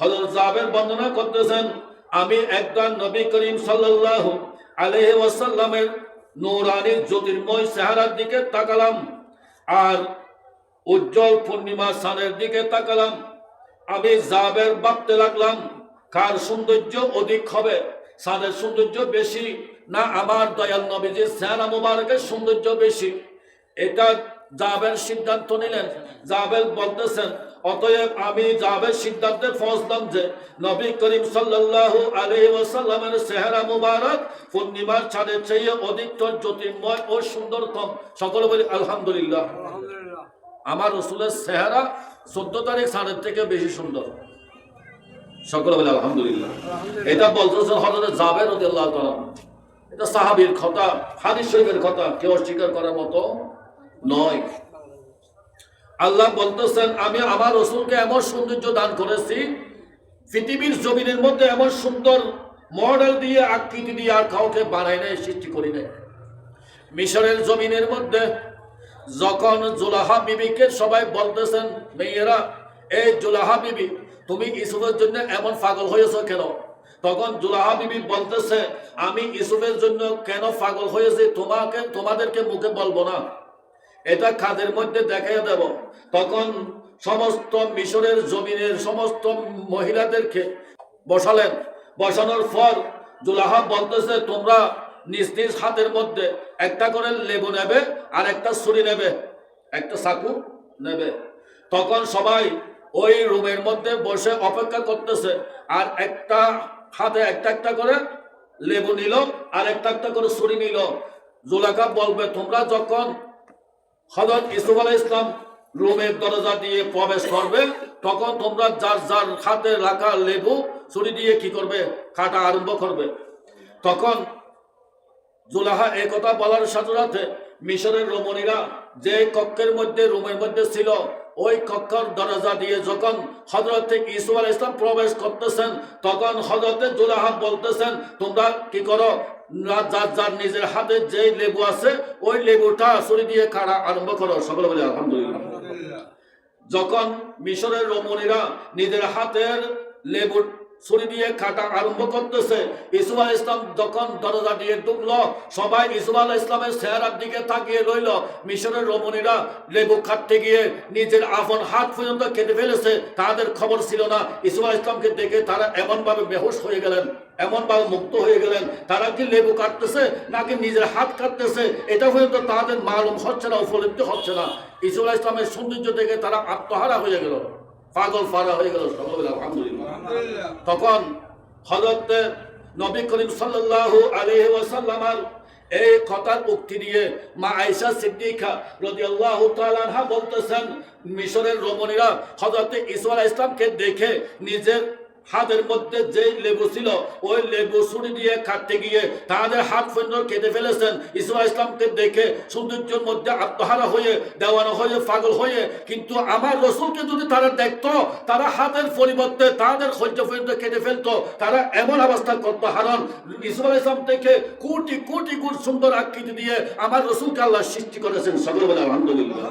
হযরত জাবের বর্ণনা করতেছেন, আমি একবার নবী করিম সাল্লাল্লাহু আলাইহি ওয়াসাল্লামের নূরানী জ্যোতির্ময় চেহারার দিকে তাকালাম আর উজ্জ্বল পূর্ণিমা চাঁদের দিকে তাকালাম। আমি জাবের ভাবতে লাগলাম, কার সৌন্দর্য অধিক হবে, চাঁদের সৌন্দর্য বেশি না আমার দয়াল নবীজির চেহারা মুবারকের সৌন্দর্য বেশি? এটা জাবের সিদ্ধান্ত নিলেন। জাবের বলতেছেন, অতএব আমি জাবের সিদ্ধান্তে পৌঁছলাম যে নবী করিম সাল্লাল্লাহু আলাইহি ওয়াসাল্লামের চেহারা মুবারক পূর্ণিমার চাঁদের চেয়ে অধিকতর জ্যোতির্ময় ও সুন্দরতম। সকলে বলি আলহামদুলিল্লাহ। আমার রাসূলের চেহারা 14 তারিখ চাঁদের থেকে বেশি সুন্দর। সকলে বলে আলহামদুলিল্লাহ। এটা বলতেছেন হযরত জাবের রাদিয়াল্লাহু তাআলা। এটা সাহাবীর কথা, হাদিস শরীফের কথা, কেউ অস্বীকার করার মতো নয়। আল্লাহ বলতেছেন, আমি আমার রাসূলকে এমন সৌন্দর্য দান করেছি, পৃথিবীর জমিনের মধ্যে এমন সুন্দর মডেল দিয়ে আকৃতি দিয়ে আর কাউকে বানাই নাই, সৃষ্টি করি নাই। মিশরের জমিনের মধ্যে যখন জুলাহা বিবিকে সবাই বলতেছেন, মেয়েরা, এই জুলাহা বিবি, তুমি ইউসুফের জন্য এমন পাগল হয়েছ কেন? তখন জুলাহা বিবি বলতেছে, আমি ইউসুফের জন্য কেন পাগল হয়েছি তোমাদেরকে মুখে বলবো না, এটা কাদের মধ্যে দেখাই দেব। তখন সমস্ত মিশরের জমিনের সমস্ত মহিলাদেরকে বসালেন। বসানোর পর জুলাহা বলতেছে, তোমরা নিজ নিজ হাতের মধ্যে একটা করে লেবু নেবে আর একটা ছুরি নেবে, একটা চাকু নেবে। তখন সবাই ওই রুমের মধ্যে বসে অপেক্ষা করতেছে, আর একটা হাতে একটা একটা করে লেবু নিল আর একটা একটা করে ছুরি নিল। জুলাহা বলবে, তোমরা যখন হযরত ইউসুফ আলাইহিস সালাম রুমের দরজা দিয়ে প্রবেশ করবে, তখন তোমরা যার যার হাতে রাখা লেবু ছুরি দিয়ে কি করবে? কাটা আরম্ভ করবে। তখন জুলাহা এই কথা বলার সাথে সাথে মিশরের রমণীরা যে কক্ষের মধ্যে রুমের মধ্যে ছিল, ওই কক্ষের দরজা দিয়ে যখন হযরত ইউসুফ আলাইহিস সালাম প্রবেশ করতেছেন, তখন হযরত জুলাহা বলতেছেন, তোমরা কি করো? যার যার নিজের হাতে যে লেবু আছে ওই লেবুটা ছুরি দিয়ে কাটা আরম্ভ করো। সকলে বলে আলহামদুলিল্লাহ। যখন মিশরের রমণীরা নিজের হাতের লেবু ছুরি দিয়ে কাটা আরম্ভ করতেছে, ইউসুফ আলাইহিস সালাম যখন দরজা দিয়ে ঢুকলো, সবাই ইউসুফ আলাইহিস সালামের চেহারার দিকে তাকিয়ে রইল। মিশরের রমণীরা লেবু কাটতে গিয়ে নিজের আপন হাত পর্যন্ত কেটে ফেলেছে, তাদের খবর ছিল না। ইউসুফ আলাইহিস সালামকে দেখে তারা এমনভাবে বেহুশ হয়ে গেলেন, এমনভাবে মুক্ত হয়ে গেলেন, তারা কি লেবু কাটতেছে নাকি নিজের হাত কাটতেছে এটা পর্যন্ত তাদের মালুম হচ্ছে না, উপলব্ধি হচ্ছে না। ইউসুফ আলাইহিস সালামের সৌন্দর্য দেখে তারা আত্মহারা হয়ে গেল, পাগল ফারা হয়ে গেল। আলহামদুলিল্লাহ। তখন হযরত নবী করিম সাল্লাল্লাহু আলাইহি ওয়াসাল্লামের এই কথার উক্তি দিয়ে মা আয়েশা সিদ্দিকা রাদিয়াল্লাহু তাআলা আনহা বলতেছেন, মিশরের রমণীরা হযরত ইউসুফ আলাইহিস সালামকে দেখে নিজের হাতের মধ্যে যে লেবু ছিল ওই লেবু ছুরি দিয়ে কাটতে গিয়ে তাদের হাত পর্যন্ত কেটে ফেলেছেন। ইউসুফ আলাইহিস সালামকে দেখে সৌন্দর্যের মধ্যে আত্মহারা হয়ে, দেওয়ানা হয়ে, পাগল হয়ে, কিন্তু আমার রাসূলকে যদি তারা দেখতো, তারা হাতের পরিবর্তে তাদের খোঁজ পর্যন্ত কেটে ফেলতো, তারা এমন অবস্থা করতো। কারণ ইউসুফ আলাইহিস সালাম থেকে কোটি কোটি গুণ সুন্দর আকৃতি দিয়ে আমার রাসূলকে আল্লাহ সৃষ্টি করেছেন। সকলে বলে আলহামদুলিল্লাহ।